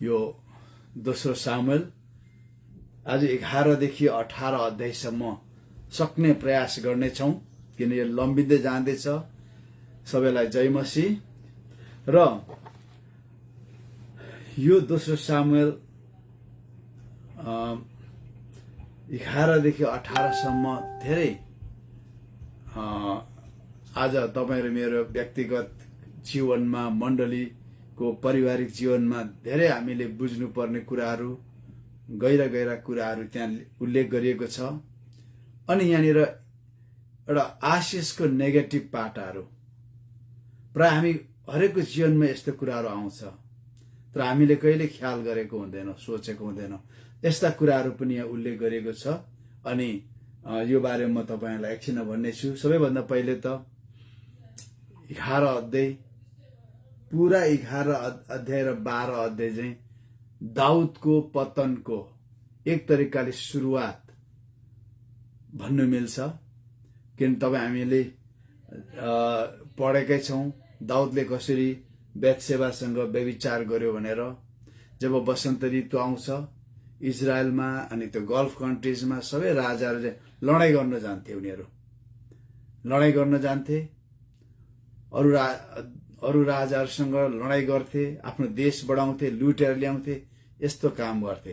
यो दोस्रो सामुएल आज 11 देखि 18 अध्यायसम्म सक्ने प्रयास गर्नेछौँ, किन यो लम्बिँदै जाँदैछ। सबैलाई जय मसीह। र यो दोस्रो सामुएल 11 देखि 18 सम्म धेरै आज तपाईँ र मेरो व्यक्तिगत जीवनमा, मण्डलीको पारिवारिक जीवनमा धेरै हामीले बुझ्नुपर्ने कुराहरू, गहिरा कुराहरू त्यहाँ उल्लेख गरिएको छ। अनि यहाँनिर एउटा आशिषको नेगेटिभ पाटाहरू प्राय हामी हरेकको जीवनमा यस्तो कुराहरू आउँछ, तर हामीले कहिले ख्याल गरेको हुँदैन, सोचेको हुँदैन। यस्ता कुराहरू पनि यहाँ उल्लेख गरिएको छ। अनि यो बारेमा म तपाईहरुलाई एकछिन भन्नेछु। सबैभन्दा पहिले त 11 अध्याय, पुरा 11 अध्याय र 12 अध्याय चाहिँ दाउदको पतनको एक तरिकाले सुरुवात भन्नु मिल्छ। किन तपाईँ हामीले पढेकै छौँ दाउदले कसरी बेत्सेबासँग व्यभिचार गर्यो भनेर। जब वसन्त ऋतु आउँछ इजरायलमा, अनि त्यो गल्फ कन्ट्रिजमा सबै राजाहरू चाहिँ लडाईँ गर्न जान्थे। उनीहरू लडाईँ गर्न जान्थे, अरू राजाहरूसँग लडाईँ गर्थे, आफ्नो देश बढाउँथे, लुटेर ल्याउँथे, यस्तो काम गर्थे।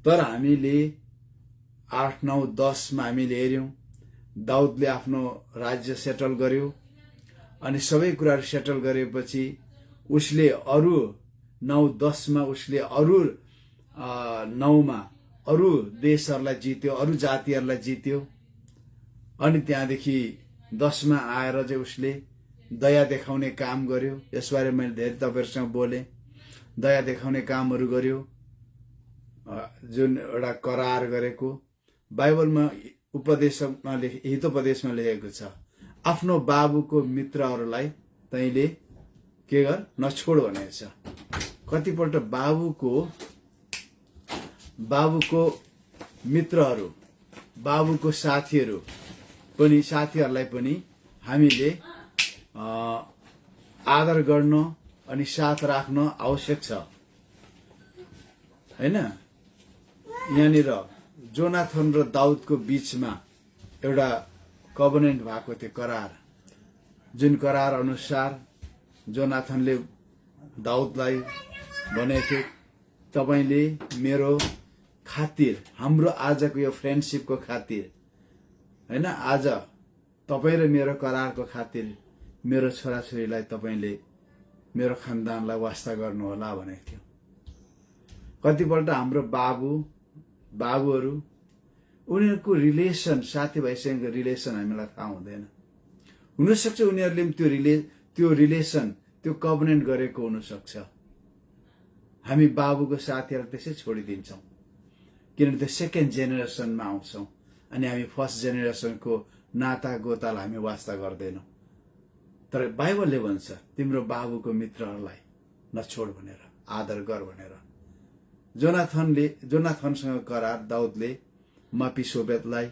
तर हामीले 8, 9, 10 मा हामीले हेर्यौं दाउदले आफ्नो राज्य सेटल गर्यो। अनि सबै कुराहरू सेटल गरेपछि उसले अरू 9, 10 मा उसले अरू 9 मा अरू देशहरूलाई जित्यो, अरू जातिहरूलाई जित्यो। अनि त्यहाँदेखि 10 मा आएर चाहिँ उसले दया देखाउने काम गर्यो। यसबारे मैले धेरै तपाईहरुसँग बोले। दया देखाउने कामहरू गर्यो, जुन एउटा करार गरेको बाइबलमा उपदेशमा हितोपदेशमा लेखेको छ, आफ्नो बाबुको मित्रहरूलाई तैले के गर, नछोड भनेको छ। कतिपल्ट बाबुको मित्रहरू, बाबुको साथीहरूलाई पनि हामीले आदर गर्न अनि साथ राख्न आवश्यक छ, हैन। यहाँनिर जोनाथन र दाउदको बीचमा एउटा कभनेन्ट भएको थियो, करार। जुन करार अनुसार जोनाथनले दाउदलाई भनेको थियो, तपाईले मेरो खातिर, हाम्रो आजको यो फ्रेन्डशिपको खातिर, हैन, आज तपाई र मेरो करारको खातिर मेरो छोराछोरीलाई तपाईले, मेरो खानदानलाई वास्ता गर्नु होला भनेको थियो। कतिपल्ट हाम्रो बाबुहरू उनीहरूको रिलेसन, साथीभाइसँग रिलेसन हामीलाई थाहा हुँदैन। हुनसक्छ उनीहरूले त्यो रिलेसन, त्यो कभनेन्ट गरेको हुनसक्छ। हामी बाबुको साथीहरू त्यसै छोडिदिन्छौँ, किनभने त्यो सेकेन्ड जेनेरेसनमा आउँछौँ अनि हामी फर्स्ट जेनेरेसनको नाता गोतालाई हामी वास्ता गर्दैनौँ। तर बाइबलले भन्छ तिम्रो बाबुको मित्रहरूलाई नछोड भनेर, आदर गर भनेर। जोनाथनसँग करार दाउदले मफिसोबेतलाई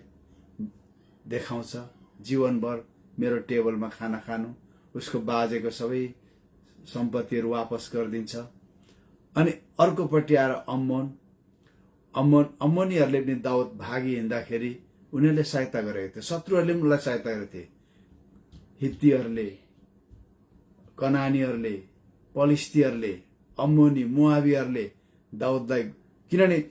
देखाउँछ, जीवनभर मेरो टेबलमा खाना खानु, उसको बाजेको सबै सम्पत्तिहरू वापस गरिदिन्छ। अनि अर्कोपट्टि आएर अम्मोनीहरूले पनि दाउद भागी हिँड्दाखेरि उनीहरूले सहायता गरेको थियो, शत्रुहरूले पनि उसलाई सहायता गरेको थिए। हित्तीहरूले, कनानीहरूले, पलिस्तीहरूले, अम्मोनी, मोआबीहरूले दाउदलाई, किनभने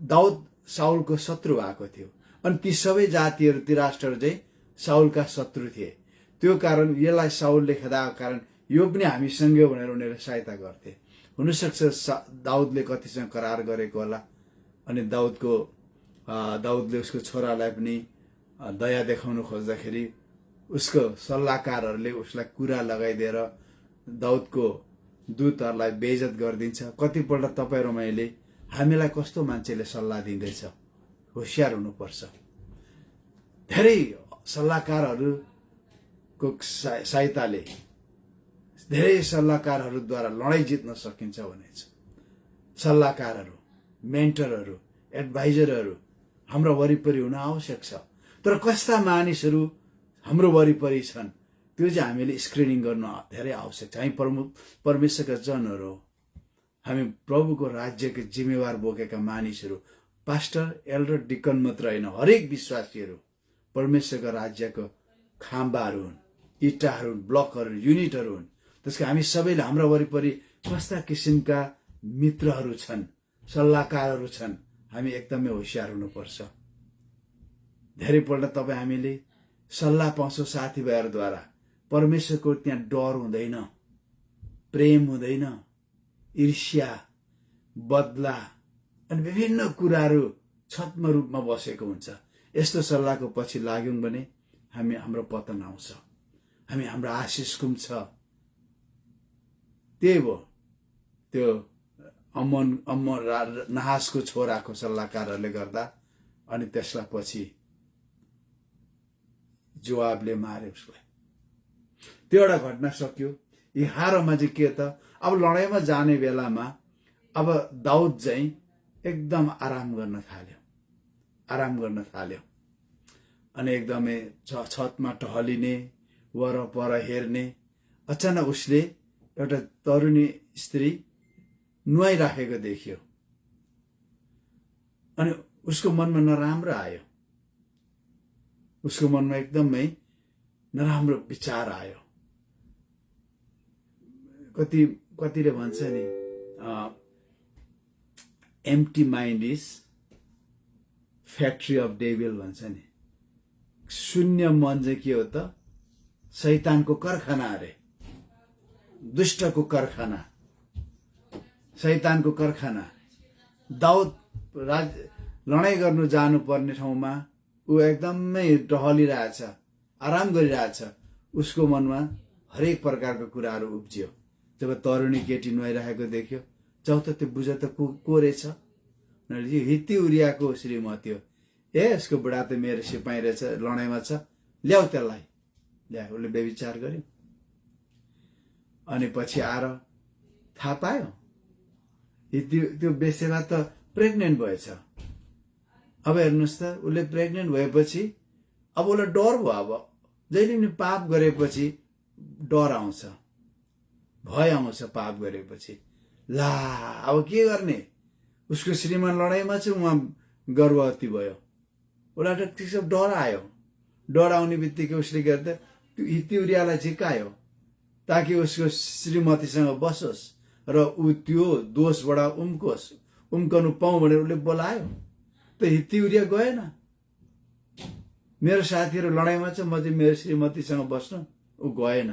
दाउद साउलको शत्रु भएको थियो अनि ती सबै जातिहरू, ती राष्ट्रहरू चाहिँ साउलका शत्रु थिए। त्यो कारण यसलाई साउलले खेदाएको कारण यो पनि हामीसँगै भनेर उनीहरूले सहायता गर्थे। हुनसक्छ दाउदले कतिसँग करार गरेको होला। अनि दाउदले उसको छोरालाई पनि दया देखाउन खोज्दाखेरि उसको सल्लाहकारहरूले उसलाई कुरा लगाइदिएर दाउदको दूतहरूलाई बेइज्जत गरिदिन्छ। कतिपल्ट तपाईँ र मैले हामीलाई कस्तो मान्छेले सल्लाह दिँदैछ, होशियार हुनुपर्छ। धेरै सल्लाहकारहरूको सहायताले, धेरै सल्लाहकारहरूद्वारा लडाईँ जित्न सकिन्छ भनेछ। सल्लाहकारहरू, मेन्टरहरू, एडभाइजरहरू हाम्रो वरिपरि हुन आवश्यक छ। तर कस्ता मानिसहरू हाम्रो वरिपरि छन् त्यो चाहिँ हामीले स्क्रिनिङ गर्न धेरै आवश्यक छ। हामी परमेश्वरका जनहरू हो, हामी प्रभुको राज्यको जिम्मेवार बोकेका मानिसहरू, पास्टर, एल्डर, डिकन मात्र होइन, हरेक विश्वासीहरू परमेश्वरको राज्यको खाम्बाहरू हुन्, इँटाहरू हुन्, ब्लकहरू, युनिटहरू हुन्। त्यसको हामी सबैले हाम्रा वरिपरि कस्ता किसिमका मित्रहरू छन्, सल्लाहकारहरू छन्, हामी एकदमै होसियार हुनुपर्छ। धेरैपल्ट तपाईँ हामीले सल्लाह पाउँछौँ साथीभाइहरूद्वारा, परमेश्वरको त्यहाँ डर हुँदैन, प्रेम हुँदैन, ईर्ष्या, बदला अनि विभिन्न कुराहरू छद्म रूपमा बसेको हुन्छ। यस्तो सल्लाहको पछि लाग्यौँ भने हाम्रो पतन आउँछ, हाम्रो आशिष कुम्छ। त्यही भयो त्यो नहासको छोराको सल्लाहकारहरूले गर्दा, अनि त्यसलाई पछि जोआबले मारे उसलाई। त्यो एउटा घटना सक्यो। यी हारमा चाहिँ के त, अब लडाइँमा जाने बेलामा अब दाउद चाहिँ एकदम आराम गर्न थाल्यो अनि एकदमै छतमा टहलिने, वरपर हेर्ने। अचानक उसले एउटा तरुणी स्त्री नुहाइराखेको देख्यो अनि उसको मनमा नराम्रो आयो, उसको मनमा एकदमै नराम्रो विचार आयो। कतिले भन्छ नि, empty mind is factory of devil भन्छ नि। शून्य मन चाहिँ के हो त, शैतानको कारखाना अरे, दुष्टको कारखाना, शैतानको कारखाना। दाउद लडाइँ गर्नु जानुपर्ने ठाउँमा ऊ एकदमै टहलिरहेछ, आराम गरिरहेछ। उसको मनमा हरेक प्रकारको कुराहरू उब्जियो। जब तरुणी केटी नुहाइरहेको देख्यो, जाउ त त्यो बुझ त को रहेछ, हित्ती उरियाको श्रीमती हो। यसको बुढा त मेरो सिपाही रहेछ, लडाइँमा छ, ल्याऊ त्यसलाई। ल्यायो, उसले व्यभिचार गर्यो। अनि पछि आएर थाहा पायो त्यो बेसेवा त प्रेग्नेन्ट भएछ। अब हेर्नुहोस् त, उसले प्रेग्नेन्ट भएपछि अब उसलाई डर भयो। अब जहिले पनि पाप गरेपछि डर आउँछ, भय आउँछ। पाप गरेपछि ला अब के गर्ने, उसको श्रीमान लडाइँमा चाहिँ उहाँ गर्भवती भयो। उसलाई त डर आयो। डर आउने बित्तिकै उसले गर्दा त्यो हित्ती उरियालाई झिकायो ताकि उसको श्रीमतीसँग बसोस् र ऊ त्यो दोषबाट उम्कनु पाउँ भनेर उसले बोलायो। त हित्ती उरिया गएन। मेरो साथीहरू लडाइँमा छ, म चाहिँ मेरो श्रीमतीसँग बस्नु, ऊ गएन।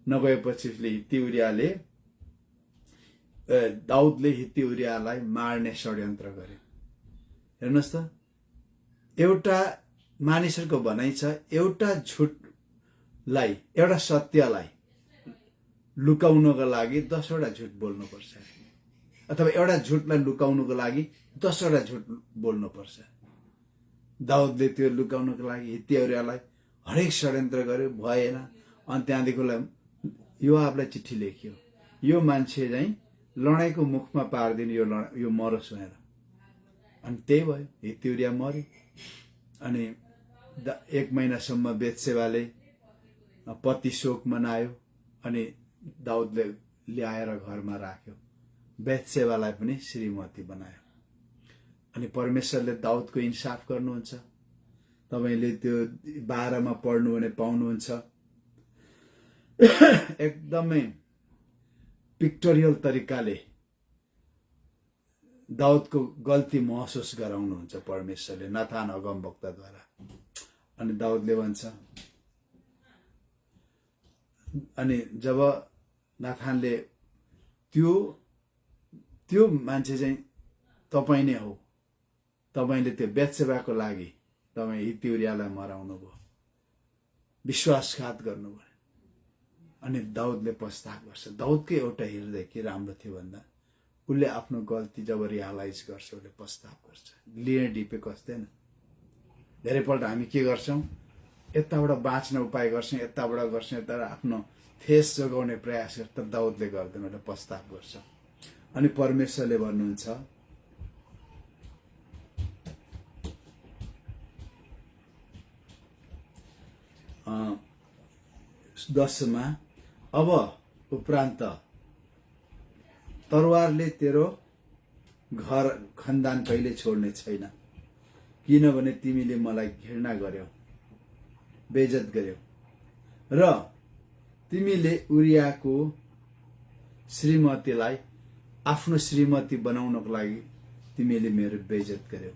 नगएपछि उसले दाउदले हित्ती उरियालाई मार्ने षड्यन्त्र गर्यो। हेर्नुहोस् त, एउटा मानिसहरूको भनाइ छ, एउटा झुटलाई, एउटा सत्यलाई लुकाउनको लागि 10 वटा झुट बोल्नुपर्छ, अथवा एउटा झुटलाई लुकाउनको लागि 10 वटा झुट बोल्नुपर्छ। दाउदले त्यो लुकाउनको लागि हित्ती उरियालाई हरेक षड्यन्त्र गर्यो, भएन। अनि त्यहाँदेखि योआबलाई चिठी लेख्यो, यो मान्छे चाहिँ लडाइँको मुखमा पारिदिनु, यो मरोस् भनेर। अनि त्यही भयो, हित्ती उरिया मर्यो। अनि 1 महिनासम्म बेतसेबाले पति शोक मनायो। अनि दाउदले ल्याएर घरमा राख्यो, बेतसेबालाई पनि श्रीमती बनायो। अनि परमेश्वरले दाउदको इन्साफ गर्नुहुन्छ। तपाईले त्यो 12 मा पढ्नु भने पाउनुहुन्छ। एकदमै पिक्टोरियल तरिकाले दाउदको गल्ती महसुस गराउनुहुन्छ परमेश्वरले नाथान अगमवक्ताद्वारा। अनि दाउदले भन्छ, अनि जब नाथानले त्यो मान्छे चाहिँ तपाई नै हो, तपाईले त्यो बेतसेबाको लागि तपाई हित्ती उरियालाई मराउनु भयो, विश्वासघात गर्नुभयो। अनि दाउदले पश्चाताप गर्छ। दाउदको एउटा हृदय के राम्रो थियो भन्दा, उसले आफ्नो गल्ती जब रियलाइज गर्छ, उसले पश्चाताप गर्छ, लिने डिपे कस्दैन। धेरैपल्ट हामी के गर्छौं, यताबाट बाँच्न उपाय गर्छौं, यताबाट गर्छौं, तर आफ्नो फेस जोगाउने प्रयास गर्छ। तर दाउदले गर्दैन, उसले पश्चाताप गर्छ। अनि परमेश्वरले भन्नुहुन्छ, 10 मा, अब उपरान्त तरवारले तेरो घर खानदान कहिले छोड्ने छैन, किनभने तिमीले मलाई घृणा गर्यौ, बेइज्जत गर्यौ र तिमीले उरियाको श्रीमतीलाई आफ्नो श्रीमती बनाउनको लागि तिमीले मेरो बेइज्जत गर्यौ।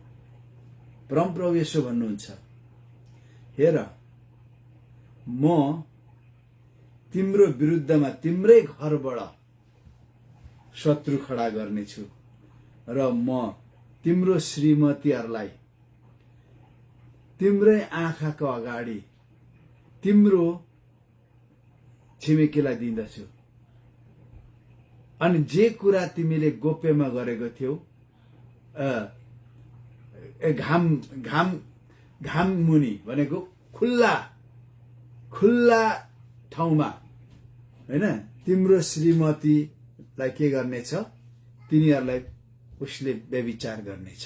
परमप्रभु येशू भन्नुहुन्छ, हेर म तिम्रो विरुद्धमा तिम्रै घरबाट शत्रु खडा गर्नेछु र म तिम्रो श्रीमतीहरूलाई तिम्रै आँखाको अगाडि तिम्रो छिमेकीलाई दिँदछु। अनि जे कुरा तिमीले गोप्यमा गरेको थियौ, घाम मुनि भनेको खुल्ला ठाउँमा, हैन, तिम्रो श्रीमतीलाई के गर्नेछ, तिनीहरूलाई उसले व्यभिचार गर्नेछ।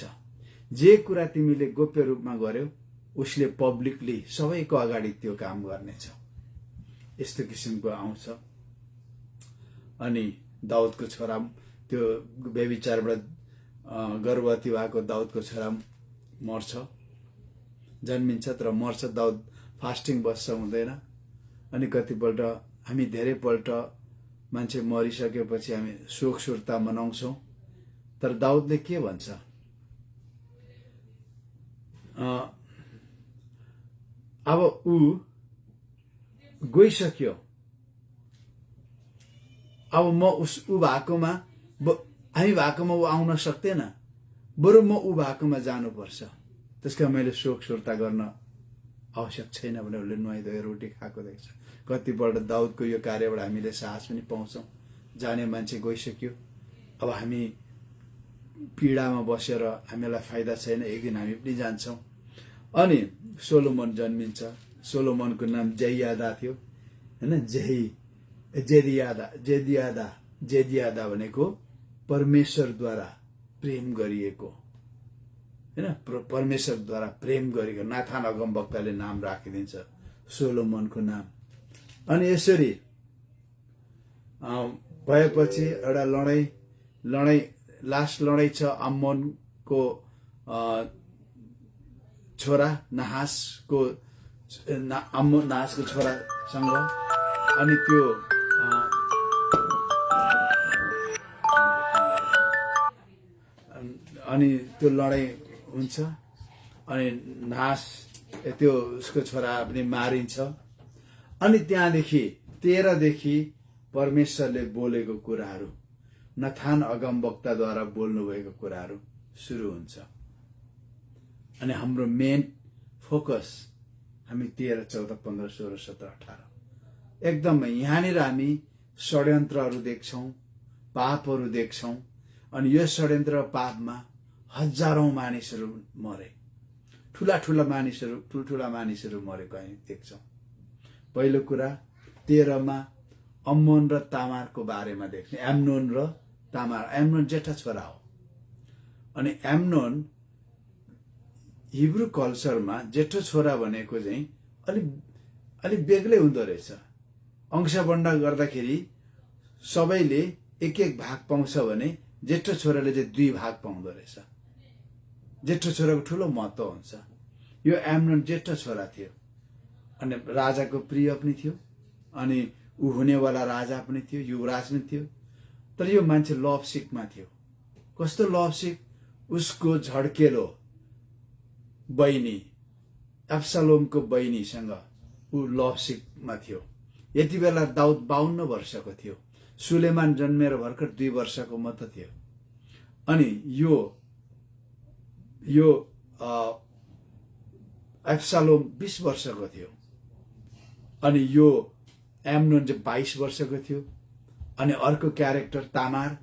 जे कुरा तिमीले गोप्य रूपमा गर्यौ उसले पब्लिकली सबैको अगाडि त्यो काम गर्नेछ। यस्तो किसिमको आउँछ। अनि दाउदको छोरा त्यो व्यभिचारबाट गर्भवती भएको दाउदको छोरा मर्छ, जन्मिन्छ तर मर्छ। दाउद फास्टिङ बस्छ, हुँदैन। अनि कतिपल्ट हामी धेरैपल्ट मान्छे मरिसकेपछि हामी शोक सुर्ता मनाउँछौँ, तर दाउदले के भन्छ, अब ऊ गइसक्यो, अब म ऊ भएकोमा, हामी भएकोमा ऊ आउन सक्दैन, बरु म ऊ भएकोमा जानुपर्छ। त्यसका मैले शोक सुर्ता गर्न आवश्यक छैन भने उसले नुहाइधोएर रोटी खाएको देख्छ। कतिपल्ट दाउदको यो कार्यबाट हामीले साहस पनि पाउँछौँ, जाने मान्छे गइसक्यो, अब हामी पीडामा बसेर हामीलाई फाइदा छैन, एक दिन हामी पनि जान्छौँ। अनि सोलोमन जन्मिन्छ। सोलोमनको नाम जेदियादा थियो, हैन, जेदियादा भनेको परमेश्वरद्वारा प्रेम गरिएको, हैन, परमेश्वरद्वारा प्रेम गरेको। नाथान अगमवक्ताले नाम राखिदिन्छ सोलोमनको नाम। अनि यसरी भएपछि एउटा लडाई लास्ट लडाई छ अम्मोनको छोरा नाहासको छोरासँग। अनि त्यो लडाई हुन्छ। अनि नाहास त्यो उसको छोरा पनि मारिन्छ। अनि त्यहाँदेखि 13 देखि परमेश्वरले बोलेको कुराहरू, नथान अगमवक्ताद्वारा बोल्नुभएको कुराहरू सुरु हुन्छ। अनि हाम्रो मेन फोकस हामी 13, 14, 15, 16, 17, 18 एकदमै यहाँनिर हामी षड्यन्त्रहरू देख्छौँ, पापहरू देख्छौँ। अनि यो षड्यन्त्र पापमा हजारौं मानिसहरू मरे, ठुला मानिसहरू मरेको हामी देख्छौँ। पहिलो कुरा 13 मा अम्नोन र तामारको बारेमा देख्ने। एम्नोन र तामार, एम्नोन जेठा छोरा हो। अनि एम्नोन हिब्रू कल्चरमा जेठो छोरा भनेको चाहिँ अलि बेग्लै हुँदो रहेछ। अंशबण्ड गर्दाखेरि सबैले एक भाग पाउँछ भने जेठो छोराले चाहिँ 2 भाग पाउँदो रहेछ। जेठो छोराको ठुलो महत्व हुन्छ। यो एम्नोन जेठो छोरा थियो। अनि राजाको प्रिय पनि थियो, अनि ऊ हुनेवाला राजा पनि थियो, युवराज पनि थियो। तर यो मान्छे लभसिकमा थियो। कस्तो लभसिक? उसको झड्केलो बहिनी एब्सलोमको बहिनीसँग ऊ लभसिकमा थियो। यति बेला दाउद 52 वर्षको थियो। सुलेमान जन्मेर भर्खर 2 वर्षको मात्र थियो। अनि यो एब्सलोम 20 वर्षको थियो। अनि यो एम्नोन चाहिँ 22 वर्षको थियो। अनि अर्को क्यारेक्टर तामार,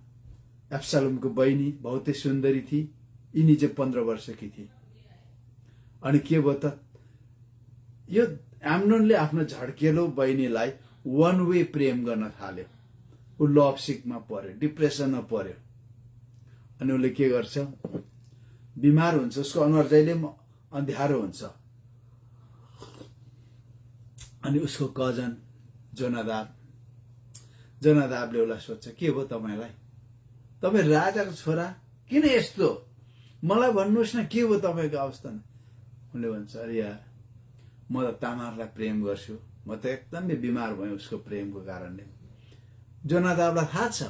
एब्सलोमको बहिनी, बहुतै सुन्दरी थिए। यिनी चाहिँ 15 वर्षकी थिए। अनि के भयो त, यो एम्नोनले आफ्नो झड्केलो बहिनीलाई 1 वे प्रेम गर्न थाल्यो। ऊ लभसिकमा पर्यो, डिप्रेसनमा पर्यो। अनि उसले के गर्छ, बिमार हुन्छ, उसको अनुहार जहिले अँध्यारो हुन्छ। अनि उसको कजन जोनादाबले उसलाई सोध्छ, के भयो तपाईलाई? तपाईँ राजाको छोरा किन यस्तो, मलाई भन्नुहोस् न के हो तपाईँको अवस्था। उनले भन्छ अरे यार म त तामारलाई प्रेम गर्छु, म त एकदमै बिमार भएँ उसको प्रेमको कारणले। जोनादाबलाई थाहा छ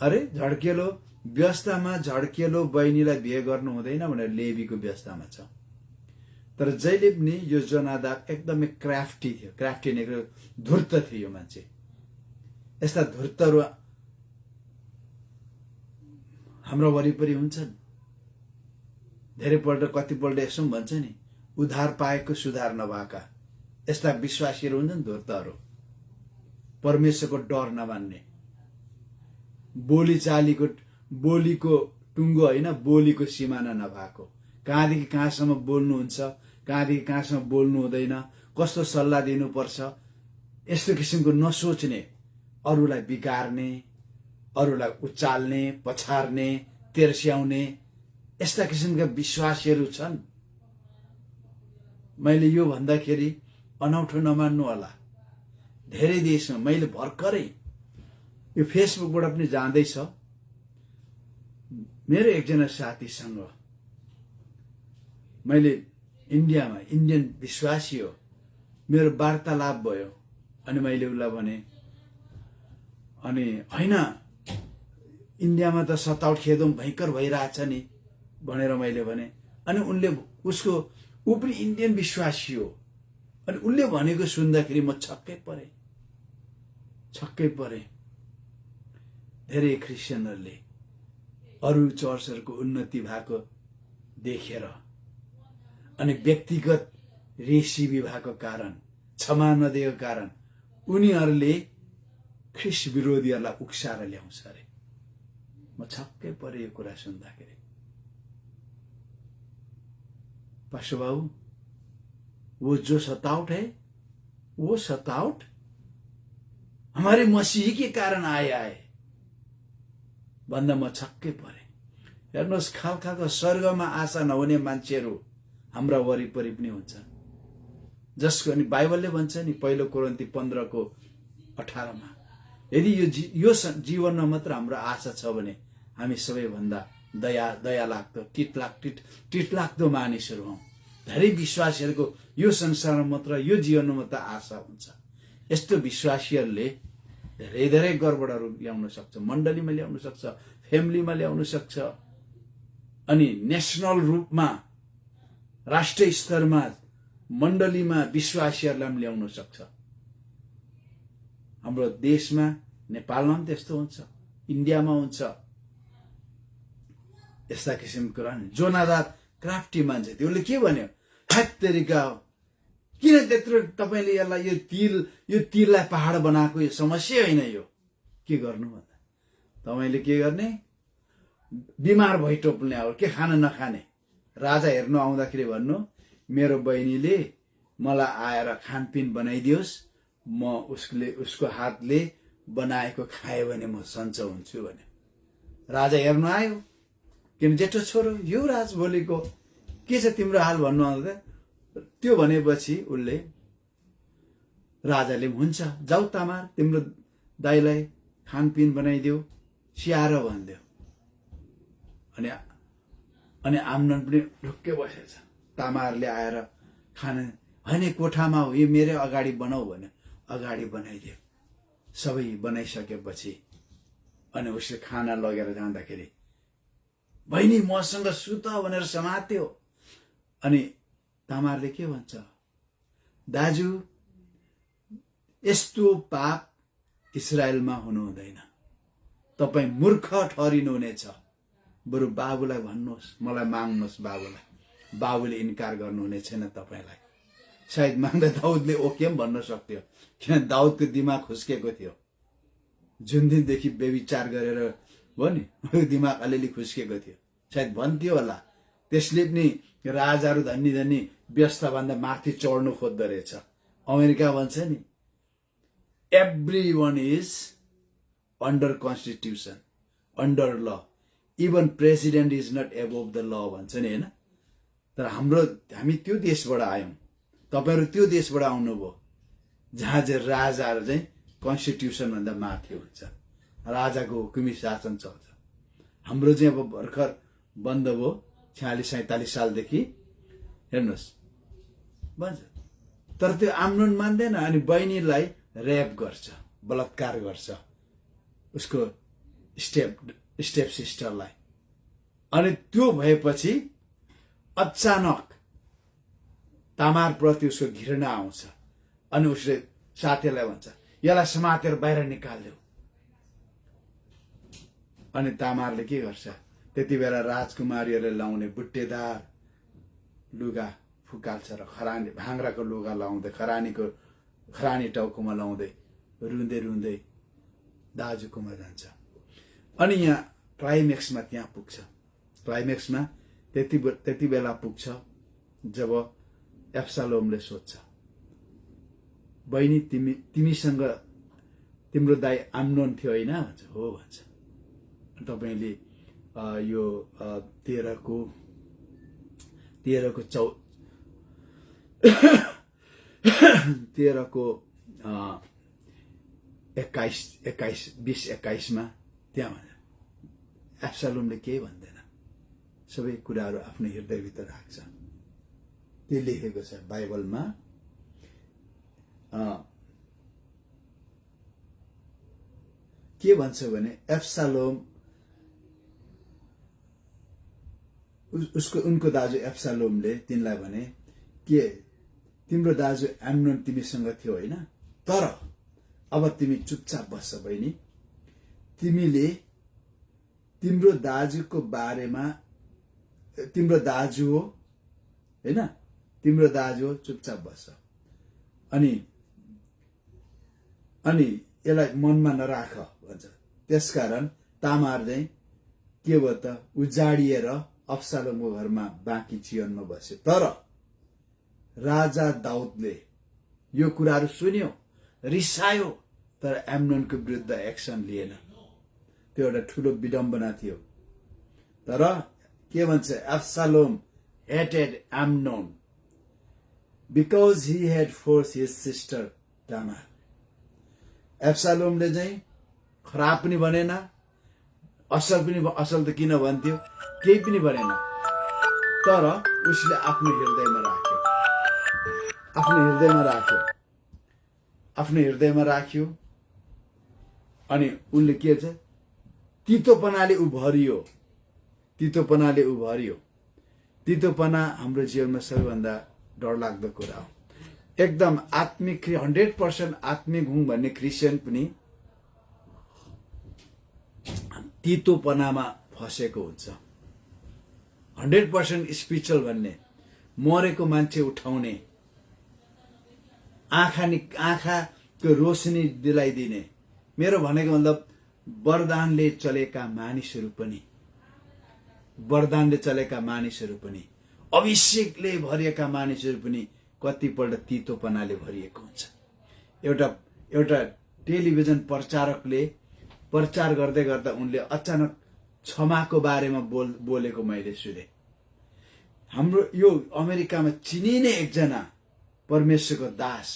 अरे झड्केलो व्यवस्थामा झड्केलो बहिनीलाई बिहे गर्नु हुँदैन भनेर लेवीको व्यवस्थामा छ। तर जहिले पनि यो जोनादाब एकदमै क्राफ्टी थियो। क्राफ्टी भनेको धूर्त थियो यो मान्छे। यस्ता धूर्तहरू हाम्रो वरिपरि हुन्छन्। धेरैपल्ट कतिपल्ट यसो पनि भन्छ नि, उधार पाएको सुधार नभएका यस्ता विश्वासीहरू हुन्छन् धूर्तहरू, परमेश्वरको डर नमान्ने, बोलीको टुङ्गो होइन बोलीको सिमाना नभएको, कहाँदेखि कहाँसम्म बोल्नुहुन्छ, कहाँदेखि कहाँसम्म बोल्नु हुँदैन, कस्तो सल्लाह दिनुपर्छ, यस्तो किसिमको नसोच्ने, अरूलाई बिगार्ने, अरूलाई उचाल्ने, पछार्ने, तेर्स्याउने यस्ता किसिमका विश्वासीहरू छन्। मैले यो भन्दाखेरि अनौठो नमान्नु होला। धेरै देशमा मैले भर्खरै यो फेसबुकबाट पनि जाँदैछ, मेरो एकजना साथीसँग मैले इन्डियामा, इन्डियन विश्वासी हो, मेरो वार्तालाप भयो। अनि मैले उसलाई भने अनि होइन इन्डियामा त सताउट खेदोम भयङ्कर भइरहेछ नि भनेर मैले भने। अनि उनले ऊ पनि इन्डियन विश्वासी हो। अनि उनले भनेको सुन्दाखेरि म छक्कै परे। धेरै क्रिस्चियनहरूले अरू चर्चहरूको उन्नति भएको देखेर अनि व्यक्तिगत रेसिबी भएको कारण, क्षमा नदिएको कारण उनीहरूले ख्रिस्ट विरोधीहरूलाई उक्साएर ल्याउँछ अरे। म छक्कै परे यो कुरा सुन्दाखेरि। पास्टर बाबू, वो जो सताउट है वो सताउट हमारे मसीह के कारण आया है भन्दा म छक्कै परे। हेर्नुहोस्, खालखालको स्वर्गमा आशा नहुने मान्छेहरू हाम्रा वरिपरि पनि हुन्छन्, जसको अनि बाइबलले भन्छ नि पहिलो कोरिन्थी 15:18 यदि यो जीवनमा मात्र हाम्रो आशा छ भने हामी सबैभन्दा दया लाग्दो टिट लाग्दो मानिसहरू हौं। धेरै विश्वासीहरूको यो संसारमा मात्र, यो जीवनमा मात्र आशा हुन्छ। यस्तो विश्वासीहरूले धेरै गडबडहरू ल्याउन सक्छ, मण्डलीमा ल्याउन सक्छ, फ्यामिलीमा ल्याउन सक्छ, अनि नेसनल रूपमा, राष्ट्रिय स्तरमा, मण्डलीमा विश्वासीहरूलाई पनि ल्याउन सक्छ। हाम्रो देशमा, नेपालमा पनि त्यस्तो हुन्छ, इन्डियामा हुन्छ। यस्ता किसिमको कुरा नि। जोनादाब क्राफ्टी मान्छे थियो। उसले के भन्यो, हैट तरिका किन त्यत्रो तपाईले यसलाई यो तिललाई पहाड बनाएको यो समस्या होइन। यो के गर्नु भन्दा तपाईले के गर्ने, बिमार भई टोप्ने हो, के खान नखाने। राजा हेर्नु आउँदाखेरि भन्नु मेरो बहिनीले मलाई आएर खानपिन बनाइदियोस्, म उसको हातले बनाएको खाए भने म सन्चो हुन्छु भने। राजा हेर्नु आयो, किन जेठो छोरो युवराज बोलेको, के छ तिम्रो हाल भन्नु आउँदा त्यो भनेपछि उसले, राजाले हुन्छ जाऊ तामार तिम्रो दाइलाई खानपिन बनाइदेऊ, स्याहार भनिदेऊ। अनि आम्नन पनि ढुक्कै बसेछ। तामारले आएर खाना होइन कोठामा हो, यो मेरै अगाडि बनाऊ भन्यो। अगाडि बनाइदियो। सबै बनाइसकेपछि अनि उसले खाना लगेर जाँदाखेरि बहिनी मसँग सुत भनेर समात्यो। अनि तामारले के भन्छ, दाजु यस्तो पाप इस्रायलमा हुनु हुँदैन, तपाई मूर्ख ठहरिनुहुनेछ। बरु बाबुलाई भन्नुहोस्, मलाई माग्नुहोस् बाबुलाई। बाबुले इन्कार गर्नुहुने छैन तपाईलाई। सायद माग्दा दाउदले ओके पनि भन्न सक्थ्यो, किन दाउदको दिमाग खुस्केको थियो। जुन दिनदेखि व्यभिचार गरेर भयो नि, दिमाग अलिअलि खुस्केको थियो, सायद भन्थ्यो होला। त्यसले पनि राजाहरू धनी व्यवस्थाभन्दा माथि चढ्नु खोज्दो रहेछ। अमेरिका भन्छ नि, every is under constitution, under law, even president is not above the law भन्छ नि, होइन। तर हामी त्यो देशबाट आयौं, तपाईहरु त्यो देशबाट आउनुभयो जहाँ चाहिँ राजाहरू चाहिँ कन्स्टिट्युसन भन्दा माथि हुन्छ, राजाको हुकुमी शासन चल्छ। हाम्रो चाहिँ अब भर्खर बन्द भयो 46-47 सालदेखि, हेर्नुहोस् भन्छ। तर त्यो आम्नोन मान्दैन, अनि बहिनीलाई रेप गर्छ, बलात्कार गर्छ उसको स्टेप सिस्टरलाई। अनि त्यो भएपछि अचानक तामार प्रति उसको घृणा आउँछ, अनि उसले साथीलाई भन्छ यसलाई समातेर बाहिर निकाल्देऊ। अनि तामारले के गर्छ, त्यति बेला राजकुमारीहरूले लाउने बुट्टेदार लुगा फुकाल्छ र खरानी भाङ्राको लुगा लाउँदै खरानी टाउकोमा लाउँदै रुँदै रुँदै दाजुकोमा जान्छ। अनि यहाँ क्लाइमेक्समा त्यहाँ पुग्छ। क्लाइमेक्समा त्यति बेला पुग्छ जब एब्सालोमले सोध्छ, बहिनी तिमीसँग तिम्रो दाइ आम्नोन थियो होइन भन्छ। हो भन्छ। तपाईले यो 13 को 21-21 मा त्यहाँ भन्छ एब्सालोमले केही भन्दैन, सबै कुराहरू आफ्नो हृदयभित्र राख्छ। त्यो लेखेको छ बाइबलमा। के भन्छ भने एब्सालोम उनको दाजु एब्सालोमले तिनलाई भने के तिम्रो दाजु आम्नोन तिमीसँग थियो होइन, तर अब तिमी चुपचाप बस्छ बहिनी, तिमीले तिम्रो दाजुको बारेमा, तिम्रो दाजु हो होइन, तिम्रो दाजु हो, चुपचाप बस्छ। अनि यसलाई मनमा नराख भन्छ। त्यसकारण तामार चाहिँ के भयो त उजाडिएर अब्सालोमको घरमा बाँकी जीवनमा बस्यो। तर राजा दाउदले यो कुराहरू सुन्यो, रिसायो, तर आम्नोनको विरुद्ध एक्सन लिएन। त्यो एउटा ठुलो विडम्बना थियो। तर के भन्छ, एब्सालोम hated Amnon because he had forced his sister Tamar. एब्सालोमले चाहिँ खराब पनि भनेन, असल पनि, असल त किन भन्थ्यो, केही पनि भनेन, तर उसले आफ्नो हृदयमा राख्यो। अनि उनले के छ, तितोपनाले उभरियो। तितोपना हाम्रो जीवनमा सबैभन्दा डरलाग्दो कुरा हो। एकदम आत्मिक 100% आत्मिक हुँ भन्ने क्रिस्चियन पनि तितोपनामा फसेको हुन्छ। 100% स्पिरिचुअल भन्ने, मरेको मान्छे उठाउने, आँखाको रोशनी दिलाइदिने, मेरो भनेको मतलब वरदानले चलेका मानिसहरू पनि, अभिषेकले भरिएका मानिसहरू पनि कतिपल्ट तितोपनाले भरिएको हुन्छ। एउटा टेलिभिजन प्रचारकले प्रचार गर्दै गर्दा उनले अचानक क्षमाको बारेमा बोलेको मैले सुने। हाम्रो यो अमेरिकामा चिनिने एकजना परमेश्वरको दास,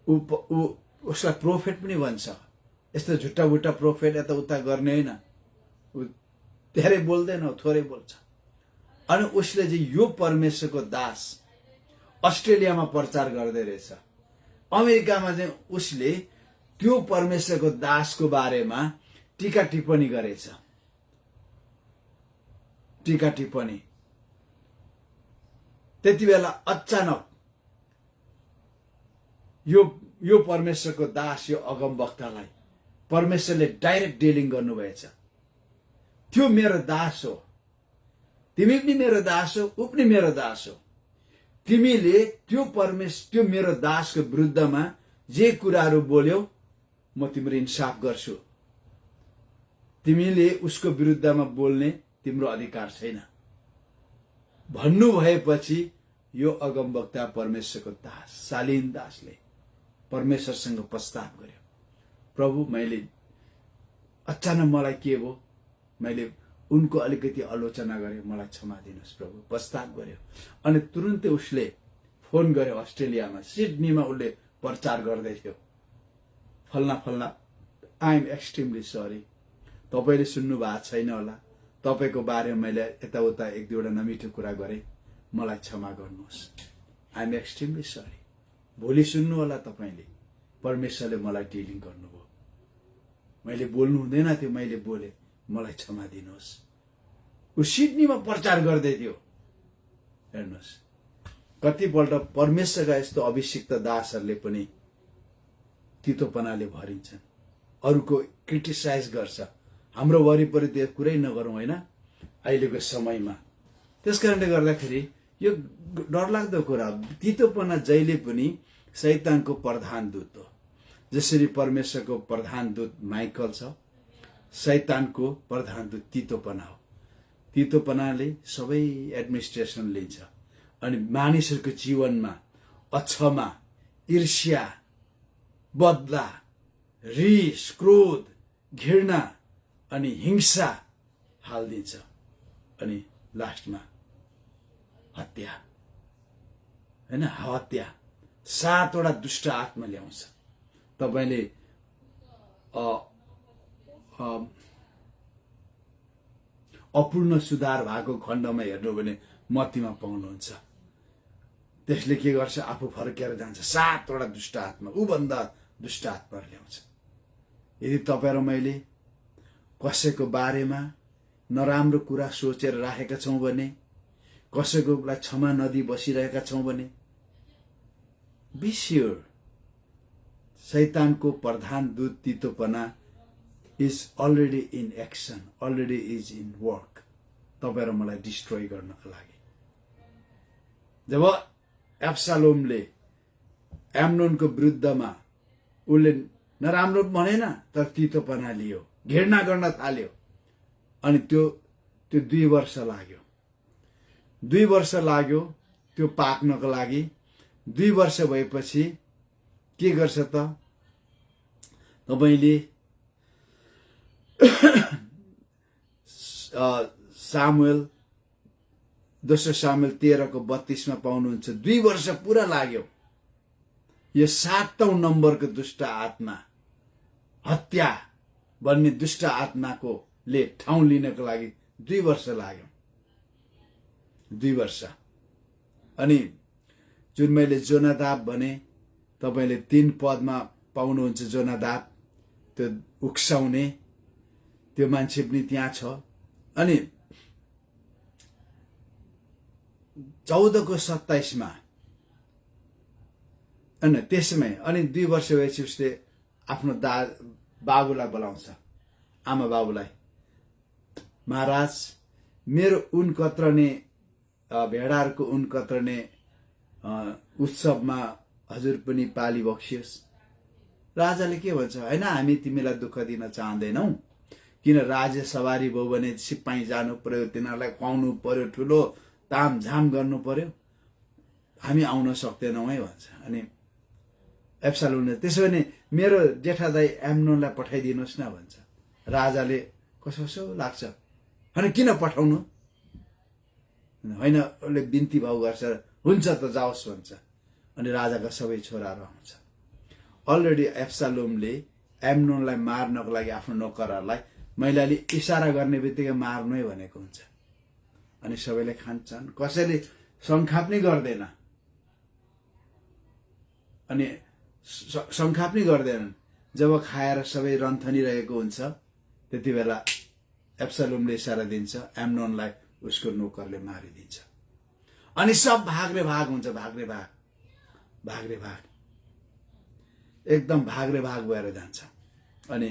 उसलाई प्रोफेट पनि भन्छ। यस्तो झुट्टा प्रोफेट यताउता गर्ने होइन, धेरै बोल्दैन, थोरै बोल्छ। अनि उसले चाहिँ यो परमेश्वरको दास अस्ट्रेलियामा प्रचार गर्दै रहेछ। अमेरिकामा चाहिँ उसले त्यो परमेश्वरको दासको बारेमा टीका टिप्पणी गरेछ। त्यति बेला अचानक यो परमेश्वरको दास, यो अगमवक्तालाई परमेश्वरले डाइरेक्ट डिलिङ गर्नुभएछ। त्यो मेरो दास हो, तिमी पनि मेरो दास हो, ऊ पनि मेरो दास हो। तिमीले त्यो मेरो दासको विरुद्धमा जे कुराहरू बोल्यौ, म तिम्रो इन्साफ गर्छु। तिमीले उसको विरुद्धमा बोल्ने तिम्रो अधिकार छैन भन्नु भएपछि यो अगमवक्ता परमेश्वरको दास शालीन दासले परमेश्वरसँग प्रस्ताव गर्यो, प्रभु मैले अचानक मलाई के भयो, मैले उनको अलिकति आलोचना गरे, मलाई क्षमा दिनुहोस् प्रभु, प्रस्ताव गर्यो। अनि तुरुन्तै उसले फोन गर्यो अस्ट्रेलियामा, सिडनीमा उसले प्रचार गर्दै थियो, फल्ना आई एम एक्सट्रिमली सरी, तपाईले सुन्नु भएको छैन होला, तपाईको बारेमा मैले यताउता एक दुईवटा नमिठो कुरा गरे, मलाई क्षमा गर्नुहोस्। I am extremely sorry. भोलि सुन्नु होला तपाईले, परमेश्वरले मलाई डिलिङ गर्नुभयो, मैले बोल्नु हुँदैन थियो, मैले बोले, मलाई क्षमा दिनुहोस्। ऊ सिडनीमा प्रचार गर्दै थियो। हेर्नुहोस्, कतिपल्ट परमेश्वरका यस्तो अभिषिक्त दासहरूले पनि तितोपनाले भरिन्छन्, अरूको क्रिटिसाइज गर्छ। हाम्रो वरिपरि त्यो कुरै नगरौँ होइन अहिलेको समयमा। त्यसकारणले गर्दाखेरि यो डरलाग्दो कुरा, तितोपना जहिले पनि शैतानको प्रधान दूत हो। जसरी परमेश्वरको प्रधान दूत माइकल छ, शैतानको प्रधान दूत तितोपना हो। तितोपनाले सबै एडमिनिस्ट्रेसन लिन्छ अनि मानिसहरूको जीवनमा अक्षमा, ईर्ष्या, बदला, रिस, क्रोध, घृणा अनि हिंसा हालिदिन्छ अनि लास्टमा हत्या, हैन, हत्या। 7 वटा दुष्ट आत्मा ल्याउँछ। तपाईले अपूर्ण सुधार भएको खण्डमा हेर्नु भने मत्तीमा पाउनुहुन्छ। त्यसले के गर्छ, आफू फर्केर जान्छ, 7 वटा दुष्ट आत्मा, उभन्दा दुष्ट आत्मा ल्याउँछ। यदि तपाईँ र मैले कसैको बारेमा नराम्रो कुरा सोचेर राखेका छौं भने, कसैकोलाई क्षमा नदिई बसिरहेका छौं भने, बी स्योर शैतानको प्रधान दूत तितोपना is already in action, already is in work, तपाईँ र मलाई डिस्ट्रोय गर्नको लागि। जब एब्सालोमले एम्नोनको विरुद्धमा उसले नराम्रो भनेन तर तितोपना लियो, घृणा गर्न थाल्यो अनि त्यो 2 वर्ष लाग्यो। 2 वर्ष लाग्यो त्यो पाक्नको लागि। 2 वर्ष भएपछि के गर्छ त, तपाईले सामुएल, दोस्रो सामुएल 13:32 मा पाउनुहुन्छ। 2 वर्ष पूरा लाग्यो यो 7औं नम्बरको दुष्ट आत्मा, हत्या भन्ने दुष्ट आत्माको ले ठाउँ लिनको लागि 2 वर्ष लाग्यो। 2 वर्ष। अनि जुन मैले जोनादाब भने, तपाईले 3 पदमा पाउनुहुन्छ जोनादाब, त्यो उक्साउने त्यो मान्छे पनि त्यहाँ छ। अनि 14:27 मा अनि त्यसमै अनि 2 वर्ष भएपछि उसले आफ्नो बाबुलाई बोलाउँछ, आमा बाबुलाई, महाराज मेरो ऊन कत्रने भेडाहरूको ऊन कत्रने उत्सवमा हजुर पनि पाली बक्सियोस्। राजाले के भन्छ, हैन हामी तिमीलाई दुःख दिन चाहँदैनौ, किन राज्य सवारी भयो भने सिपाही जानु पर्यो, तिनीहरूलाई खुवाउनु पर्यो, ठुलो तामझाम गर्नु पर्यो, हामी आउन सक्दैनौ है भन्छ। अनि एब्सालोमले त्यसो भने मेरो जेठा दाइ एम्नोनलाई पठाइदिनुहोस् न भन्छ। राजाले कसो लाग्छ, अनि किन पठाउनु, होइन उसले बिन्ती भाउ गर्छ, हुन्छ त जाओस् भन्छ। अनि राजाका सबै छोराहरू आउँछ। अलरेडी एब्सालोमले एम्नोनलाई मार्नको लागि आफ्नो नोकरहरूलाई मैले अलि इशारा गर्ने बित्तिकै मार्नु भनेको हुन्छ। अनि सबैले खान्छन्, कसैले शङ्का पनि गर्दैन। अनि शङ्का पनि गर्दैनन्। जब खाएर सबै रन्थनी रहेको हुन्छ त्यति बेला एब्सालोमले इशारा दिन्छ, एम्नोनलाई उसको नोकरले मारिदिन्छ। अनि सब भाग्रे भाग हुन्छ, भाग्रे भाग एकदम भाग्रे भाग भएर जान्छ। अनि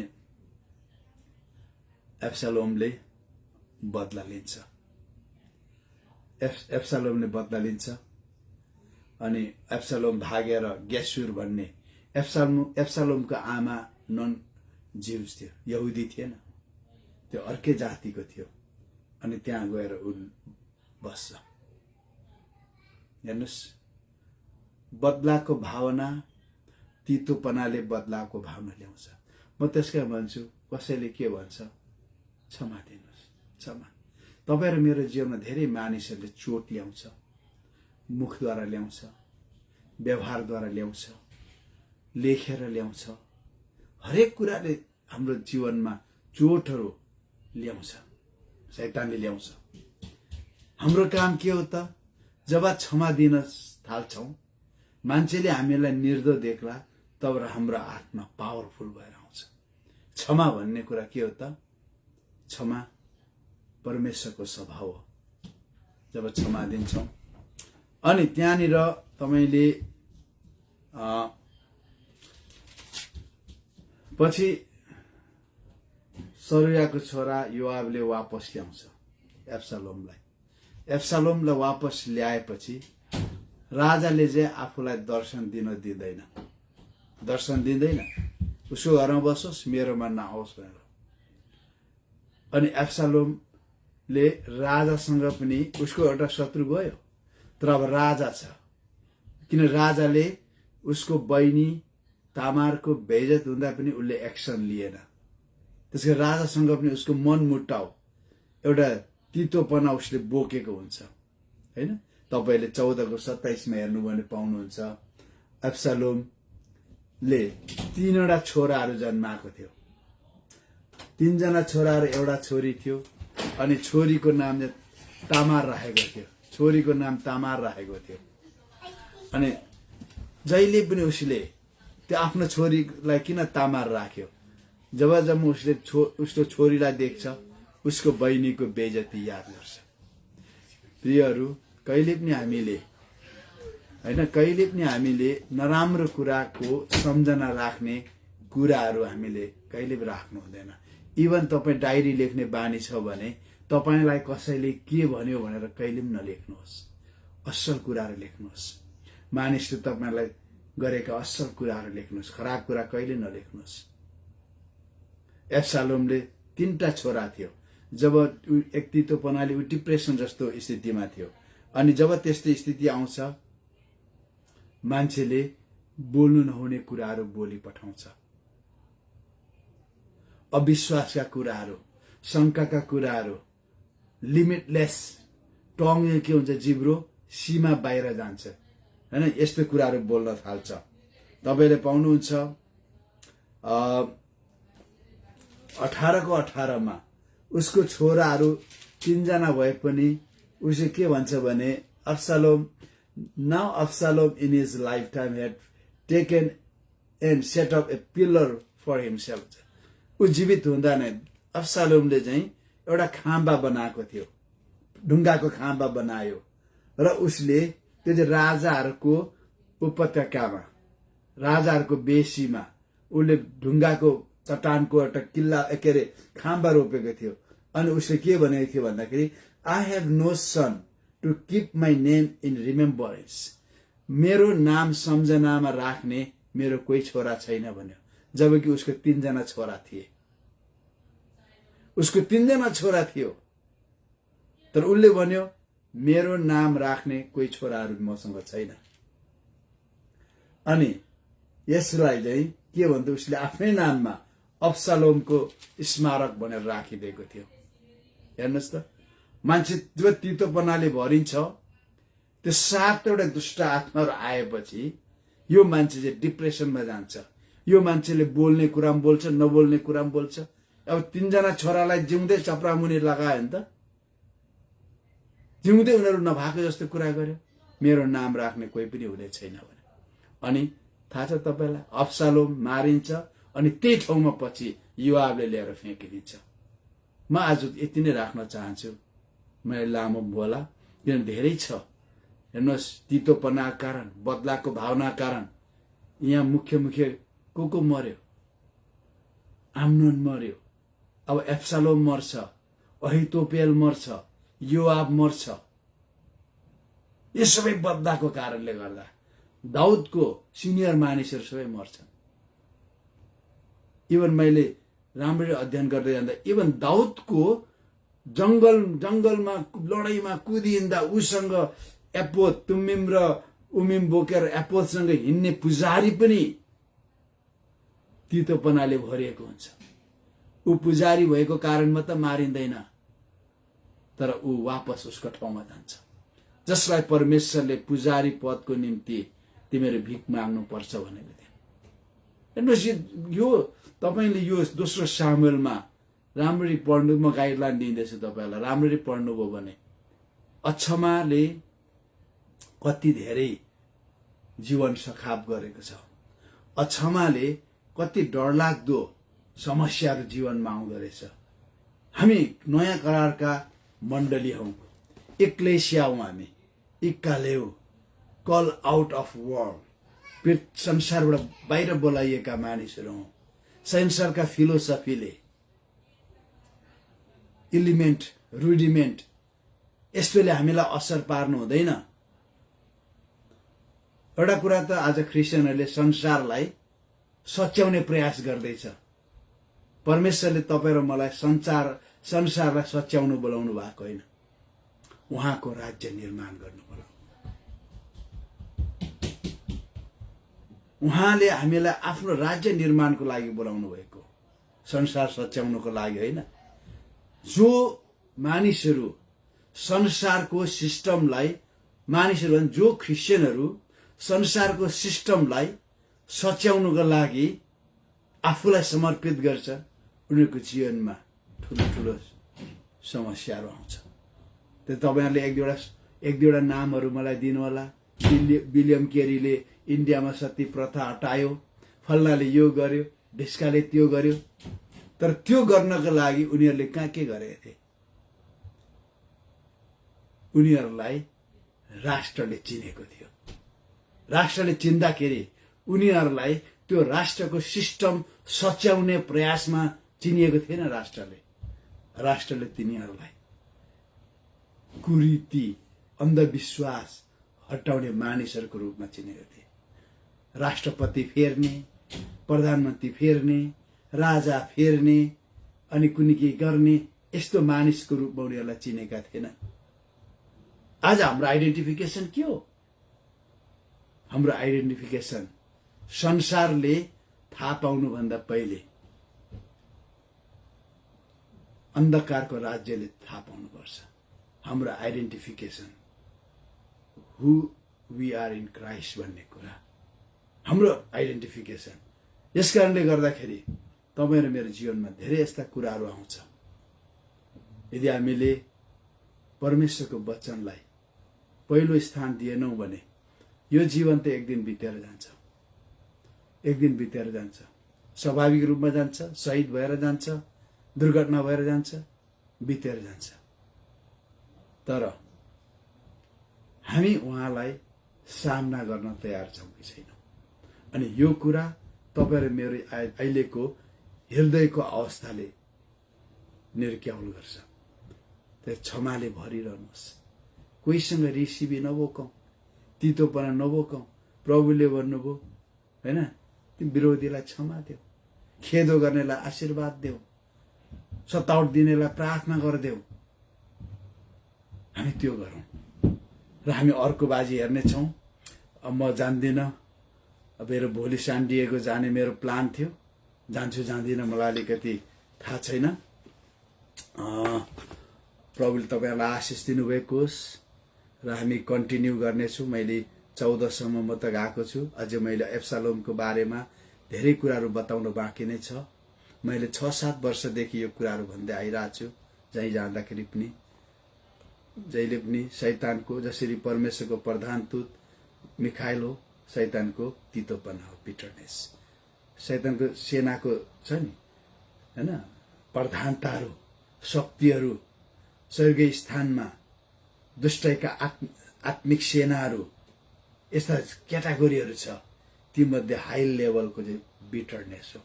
एब्सालोमले बदला लिन्छ। अनि एब्सालोम भागेर गेसुर भन्ने, एब्सालोमको आमा नन जिउस थियो, यहुदी थिएन, त्यो अर्कै जातिको थियो। अनि त्यहाँ गएर उ बस्छ। हेर्नुस्, बदलाको भावना, तितोपनाले बदलाको भावना ल्याउँछ। म त्यसकै भन्छु, कसैले के भन्छ, क्षमा दिनुहोस्, क्षमा। तपाईँ र मेरो जीवनमा धेरै मानिसहरूले चोट ल्याउँछ, मुखद्वारा ल्याउँछ, व्यवहारद्वारा ल्याउँछ, लेखेर ल्याउँछ, हरेक कुराले हाम्रो जीवनमा चोटहरू ल्याउँछ, शैतानले ल्याउँछ। हाम्रो काम के हो त? जब क्षमा दिन थाल्छौं, मान्छेले हामीलाई निर्दोष देख्ला, तब हाम्रो आत्मा पावरफुल भएर आउँछ। क्षमा भन्ने कुरा के हो त? क्षमा परमेश्वरको स्वभाव हो। जब क्षमा दिन्छौं अनि त्यहाँनिर तपाईले पछि सरुयाको छोरा योआबले वापस ल्याउँछ एब्सलोमलाई। एब्सलोमलाई वापस ल्याएपछि राजाले चाहिँ आफूलाई दर्शन दिँदैन। उसको घरमा बसोस्, मेरोमा नआओस् भनेर। अनि एब्सलोमले राजासँग पनि उसको एउटा शत्रु गयो, तर अब राजा छ। किन राजाले उसको बहिनी तामारको बेइज्जत हुँदा पनि उसले एक्सन लिएन। त्यसको राजासँग पनि उसको मन मुटाउ, एउटा तितोपना उसले बोकेको हुन्छ, हैन? तपाईले 14:27 हेर्नु भने पाउनुहुन्छ। एब्सलोमले 3वटा छोराहरू जन्माएको थियो। 3 जना छोराहरू, एउटा छोरी थियो। अनि छोरीको नाम तामार राखेको थियो। अनि जहिले पनि उसले त्यो आफ्नो छोरीलाई किन तामार राख्यो? जब उसले उसको छोरीलाई देख्छ, उसको बहिनीको बेइज्जती याद गर्छ। प्रियहरू, कहिले पनि हामीले नराम्रो कुराको सम्झना राख्ने कुराहरू हामीले कहिले पनि राख्नु हुँदैन। इभन तपाईँ डायरी लेख्ने बानी छ भने तपाईलाई कसैले के भन्यो भनेर कहिले पनि नलेख्नुहोस्। असल कुराहरू लेख्नुहोस्। मानिसले तपाईलाई गरेका असल कुराहरू लेख्नुहोस्, खराब कुरा कहिले नलेख्नुहोस्। एब्सलोमले 3टा छोरा थियो। जब एक तितोपनाले डिप्रेसन जस्तो स्थितिमा थियो, अनि जब त्यस्तो स्थिति आउँछ, मान्छेले बोल्नु नहुने कुराहरू बोली पठाउँछ। अविश्वासका कुराहरू, शंकाका कुराहरू, लिमिटलेस टङ के हुन्छ, जिब्रो सीमा बाहिर जान्छ, हैन? यस्तो कुराहरू बोल्न थाल्छ। तपाईले पाउनुहुन्छ 18:18 उसको छोराहरू 3 जना भए पनि उसले के भन्छ भने Absalom in his lifetime had taken and set up a pillar for himself. ऊ जीवित हुँदा नै अब्सालोमले चाहिँ एउटा खाम्बा बनाएको थियो, ढुङ्गाको खाम्बा बनायो, र उसले त्यो चाहिँ राजाहरूको उपत्यकामा, राजाहरूको बेसीमा उसले ढुङ्गाको चट्टानको एउटा किल्ला खाम्बा रोपेको थियो। अनि उसले के भनेको थियो भन्दाखेरि, I have no son to keep my name in remembrance. मेरो नाम सम्झनामा राख्ने मेरो कोही छोरा छैन भन्यो। जबकि उसको 3 जना छोरा थिए। उसको 3 जना छोरा थियो, तर उसले भन्यो मेरो नाम राख्ने कोही छोराहरू मसँग छैन। अनि यसलाई चाहिँ के भन्थ्यो, उसले आफ्नै नाममा अब्सलोमको स्मारक भनेर राखिदिएको थियो। हेर्नुहोस् त, मान्छे जब तितोपनाले भरिन्छ, त्यो 7वटा दुष्ट आत्माहरू आएपछि यो मान्छे चाहिँ डिप्रेसनमा जान्छ। यो मान्छेले बोल्ने कुरा पनि बोल्छ, नबोल्ने कुरा पनि बोल्छ। अब 3 जना छोरालाई जिउँदै चप्रामुनि लगायो नि त, जिउँदै उनीहरू नभएको जस्तो कुरा गर्यो। मेरो नाम राख्ने कोही पनि हुने छैन भने। अनि थाहा छ तपाईलाई, अब्सलोम मारिन्छ, अनि त्यही ठाउँमा पछि योआबले ल्याएर फ्याँकिदिन्छ। म आज यति नै राख्न चाहन्छु, मैले लामो बोला, किन धेरै छ। हेर्नुहोस्, तितोपनाको कारण, बदलाको भावनाको कारण यहाँ मुख्य को मर्यो? आम्नोन मर्यो। अब एब्सलोम मर्छ, अहितोपेल मर्छ, योआब मर्छ। यो सबै बदलाको कारणले गर्दा दाउदको सिनियर मानिसहरू सबै मर्छन्। इभन मैले राम्ररी अध्ययन गर्दै जाँदा इभन दाउदको जंगलमा लडाईमा कुदिँदा उसँग एपोद, तुमिम र उमिम बोकेर एपोदसँग हिँड्ने पुजारी पनि तितोपनाले भरिएको हुन्छ। ऊ पुजारी भएको कारणमा त मारिँदैन, तर ऊ वापस उसको ठाउँमा जान्छ। जसलाई परमेश्वरले पुजारी पदको निम्ति तिमीहरू भिख माग्नु पर्छ भनेको थियो। हेर्नुहोस्, यो तपाईले यो दोस्रो सामुएलमा राम्ररी पढ्नु, म गाइडलाइन दिँदैछु तपाईहरुलाई, राम्ररी पढ्नुभयो भने अक्षमाले कति धेरै जीवन सखाप गरेको छ, अक्षमाले कति डरलाग्दो समस्याहरू जीवनमा आउँदो रहेछ। हामी नयाँ करारका मण्डली हौं, एक्लेसिया हौं, हामी इक्कालेउ, कल आउट अफ वर्ल्ड, संसारबाट बाहिर बोलाइएका मानिसहरू हौं। संसारका फिलोसफीले, इलिमेन्ट, रुडिमेन्ट यस्तोले हामीलाई असर पार्नु हुँदैन। एउटा कुरा त आज क्रिस्चियनहरूले संसारलाई सच्याउने प्रयास गर्दैछ। परमेश्वरले तपाईं र मलाई संसारलाई सच्याउनु बोलाउनु भएको होइन, उहाँको राज्य निर्माण गर्नु बोलाउनु। उहाँले हामीलाई आफ्नो राज्य निर्माणको लागि बोलाउनु भएको, संसार सच्याउनको लागि होइन। जो मानिसहरू संसारको सिस्टमलाई, मानिसहरू जो क्रिस्चियनहरू संसारको सिस्टमलाई सच्याउनुको लागि आफूलाई समर्पित गर्छ, उनीहरूको जीवनमा ठुलो ठुलो समस्याहरू आउँछ। त्यो तपाईहरुले एक दुईवटा नामहरू मलाई दिनु होला। विलियम केरीले इन्डियामा सती प्रथा हटायो, फल्नाले यो गर्यो, ढिस्काले त्यो गर्यो। तर त्यो गर्नको लागि उनीहरूले कहाँ के गरेका थिए? उनीहरूलाई राष्ट्रले चिनेको थियो। राष्ट्रले चिन्दाखेरि उनीहरूलाई त्यो राष्ट्रको सिस्टम सच्याउने प्रयासमा चिनिएको थिएन। राष्ट्रले तिनीहरूलाई कुरीति, अंधविश्वास हटाउने मानिसहरूको रूपमा चिनेको थिए। राष्ट्रपति फेर्ने, प्रधानमन्त्री फेर्ने, राजा फेर्ने, अनि कुनै के गर्ने, यस्तो मानिसको रूपमा उनीहरूलाई चिनेका थिएन। आज हाम्रो आइडेन्टिफिकेसन के हो? हाम्रो आइडेन्टिफिकेसन संसारले थाहा पाउनु भन्दा पहिले अन्धकारको राज्यले थाहा पाउनुपर्छ। हाम्रो identification, who we are in Christ भन्ने कुरा हाम्रो आइडेन्टिफिकेसन। यसकारणले गर्दाखेरि तपाईं र मेरो जीवनमा धेरै यस्ता कुराहरू आउँछ। यदि हामीले परमेश्वरको वचनलाई पहिलो स्थान दिएनौं भने यो जीवन त एक दिन बितेर जान्छ, स्वाभाविक रूपमा जान्छ, शहीद भएर जान्छ, दुर्घटना भएर जान्छ, बितेर जान्छ। तर हामी उहाँलाई सामना गर्न तयार छौं कि छैनौं? अनि यो कुरा तपाईं र मेरो अहिलेको हृदयको अवस्थाले निर्क्याउल गर्छ। त्यो क्षमाले भरिरहनुहोस्। कोहीसँग रिसिभी नबोकौं, तीतोपना नबोकौं। प्रभुले भन्नुभयो हैन, तिमी विरोधीलाई क्षमा देऊ, खेदो गर्नेलाई आशीर्वाद देऊ, सतावट दिनेलाई प्रार्थना गर्देऊ। हामी त्यो गरौं र हामी अर्को बाजी हेर्ने छौं। म जान्दिन, मेरो भोलि सान डिएगो जाने मेरो प्लान थियो। जान्छु जान्दिन मलाई अलिकति थाहा छैन। प्रभुले तपाईहरुलाई आशिष दिनुभएको होस् र हामी कन्टिन्यू गर्नेछौं। मैले 14 सम्म म त गएको छु। अझै मैले एब्सलोमको बारेमा धेरै कुराहरू बताउन बाँकी नै छ। मैले 6-7 वर्षदेखि यो कुराहरू भन्दै आइरहेको छु। जहीँ जाँदाखेरि पनि जहिले पनि शैतानको, जसरी परमेश्वरको प्रधानदूत मिखाइल हो, शैतानको तीतोपना हो, बिटरनेस। शैतानको सेनाको छ नि हैन, प्रधानताहरू, शक्तिहरू, स्वर्गीय स्थानमा दुष्टका आत्मिक सेनाहरू, यस्ता क्याटेगोरीहरू छ। तीमध्ये हाई लेभलको चाहिँ बिटरनेस हो।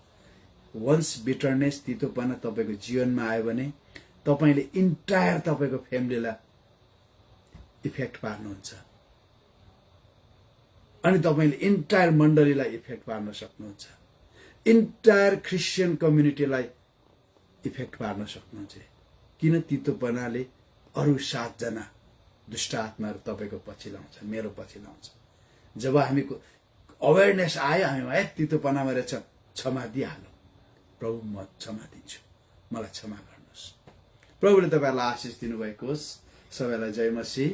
वन्स बिटरनेस, तीतोपना तपाईको जीवनमा आयो भने तपाईले इन्टायर तपाईको फ्यामिलीलाई इफेक्ट पार्नुहुन्छ, अनि तपाईले इन्टायर मण्डलीलाई इफेक्ट पार्न सक्नुहुन्छ, इन्टायर क्रिस्चियन कम्युनिटीलाई इफेक्ट पार्न सक्नुहुन्छ। किन? तीतोपनाले अरु 7 जना दुष्ट आत्माहरू तपाईको पछि लाउँछ, मेरो पछि लाउँछ। जब हामीको अवेयरनेस आयो, हामी है तीतोपनामा रहेछ, क्षमा दिइहालौं। प्रभु म क्षमा दिन्छु, मलाई क्षमा गर्नुहोस्। प्रभुले तपाईलाई आशिष दिनुभएको होस्। सबैलाई जय मसीह।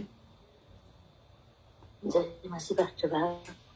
जय मसीह।